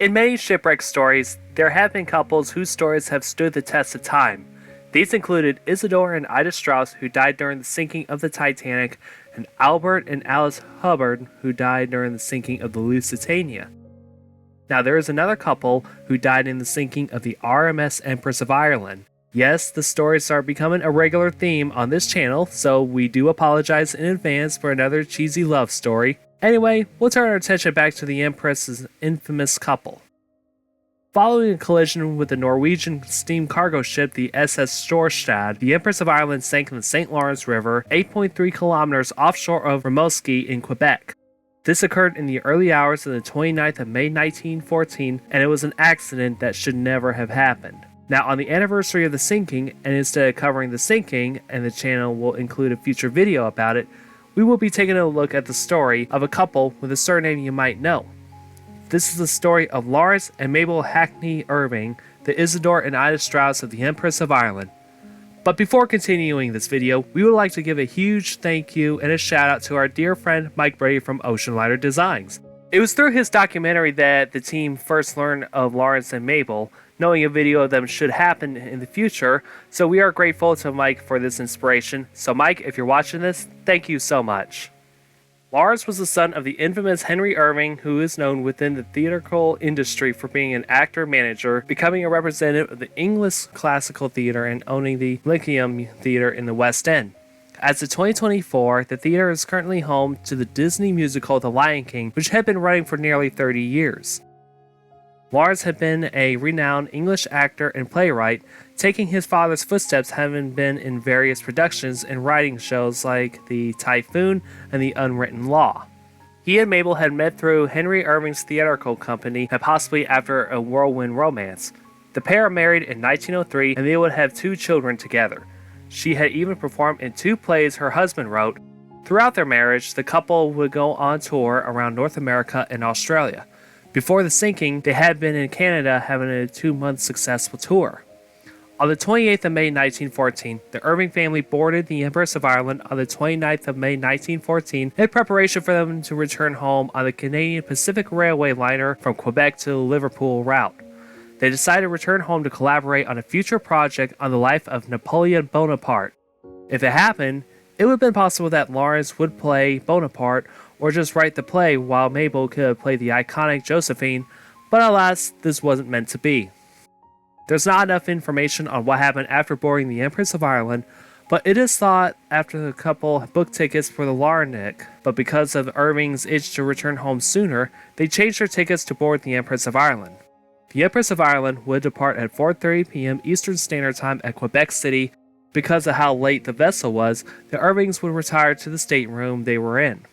In many shipwreck stories, there have been couples whose stories have stood the test of time. These included Isidore and Ida Strauss, who died during the sinking of the Titanic, and Albert and Alice Hubbard, who died during the sinking of the Lusitania. Now there is another couple who died in the sinking of the RMS Empress of Ireland. Yes, the stories are becoming a regular theme on this channel, so we do apologize in advance for another cheesy love story. Anyway, we'll turn our attention back to the Empress's infamous couple. Following a collision with the Norwegian steam cargo ship the SS Storstad, the Empress of Ireland sank in the St. Lawrence River, 8.3 kilometers offshore of Rimouski in Quebec. This occurred in the early hours of the 29th of May 1914, and it was an accident that should never have happened. Now, on the anniversary of the sinking, and instead of covering the sinking, and the channel will include a future video about it, we will be taking a look at the story of a couple with a surname you might know. This is the story of Laurence and Mabel Hackney-Irving, the Isidore and Ida Strauss of the Empress of Ireland. But before continuing this video, we would like to give a huge thank you and a shout out to our dear friend Mike Brady from Oceanliner Designs. It was through his documentary that the team first learned of Laurence and Mabel, knowing a video of them should happen in the future, so we are grateful to Mike for this inspiration. So Mike, if you're watching this, thank you so much. Laurence was the son of the infamous Henry Irving, who is known within the theatrical industry for being an actor-manager, becoming a representative of the English classical theater and owning the Lyceum Theater in the West End. As of 2024, the theater is currently home to the Disney musical The Lion King, which had been running for nearly 30 years. Laurence had been a renowned English actor and playwright, taking his father's footsteps, having been in various productions and writing shows like The Typhoon and The Unwritten Law. He and Mabel had met through Henry Irving's theatrical company and possibly after a whirlwind romance. The pair married in 1903 and they would have 2 children together. She had even performed in 2 plays her husband wrote. Throughout their marriage, the couple would go on tour around North America and Australia. Before the sinking, they had been in Canada having a 2-month successful tour. On the 28th of May 1914, the Irving family boarded the Empress of Ireland on the 29th of May 1914 in preparation for them to return home on the Canadian Pacific Railway liner from Quebec to the Liverpool route. They decided to return home to collaborate on a future project on the life of Napoleon Bonaparte. If it happened, it would have been possible that Laurence would play Bonaparte or just write the play while Mabel could play the iconic Josephine, but alas, this wasn't meant to be. There's not enough information on what happened after boarding the Empress of Ireland, but it is thought after the couple booked tickets for the Larnac, but because of Irving's itch to return home sooner, they changed their tickets to board the Empress of Ireland. The Empress of Ireland would depart at 4:30 p.m. Eastern Standard Time at Quebec City. Because of how late the vessel was, the Irvings would retire to the stateroom they were in.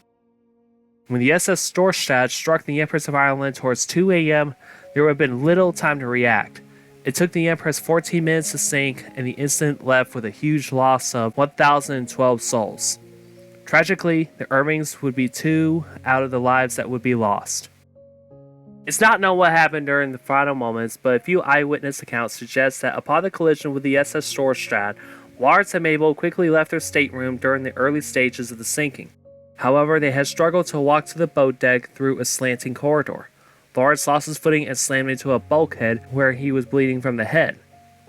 When the SS Storstad struck the Empress of Ireland towards 2 a.m., there would have been little time to react. It took the Empress 14 minutes to sink, and the incident left with a huge loss of 1,012 souls. Tragically, the Irvings would be 2 out of the lives that would be lost. It's not known what happened during the final moments, but a few eyewitness accounts suggest that upon the collision with the SS Storstad, Laurence and Mabel quickly left their stateroom during the early stages of the sinking. However, they had struggled to walk to the boat deck through a slanting corridor. Laurence lost his footing and slammed into a bulkhead where he was bleeding from the head.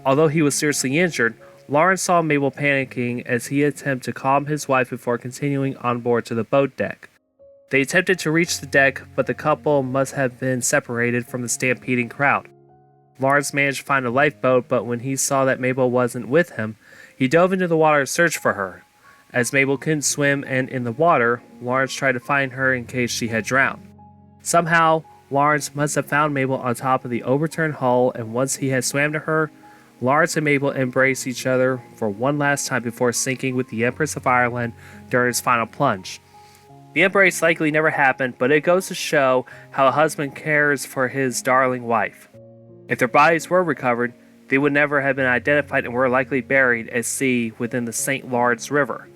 Although he was seriously injured, Laurence saw Mabel panicking as he attempted to calm his wife before continuing on board to the boat deck. They attempted to reach the deck, but the couple must have been separated from the stampeding crowd. Laurence managed to find a lifeboat, but when he saw that Mabel wasn't with him, he dove into the water to search for her. As Mabel couldn't swim and in the water, Laurence tried to find her in case she had drowned. Somehow, Laurence must have found Mabel on top of the overturned hull, and once he had swam to her, Laurence and Mabel embraced each other for one last time before sinking with the Empress of Ireland during his final plunge. The embrace likely never happened, but it goes to show how a husband cares for his darling wife. If their bodies were recovered, they would never have been identified and were likely buried at sea within the St. Lawrence River.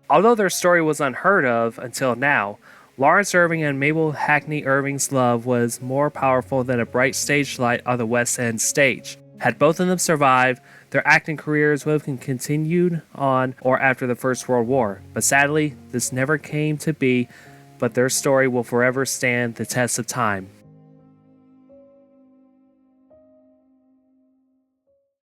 Although their story was unheard of until now, Laurence Irving and Mabel Hackney-Irving's love was more powerful than a bright stage light on the West End stage. Had both of them survived, their acting careers would have continued on or after the First World War, but sadly, this never came to be, but their story will forever stand the test of time.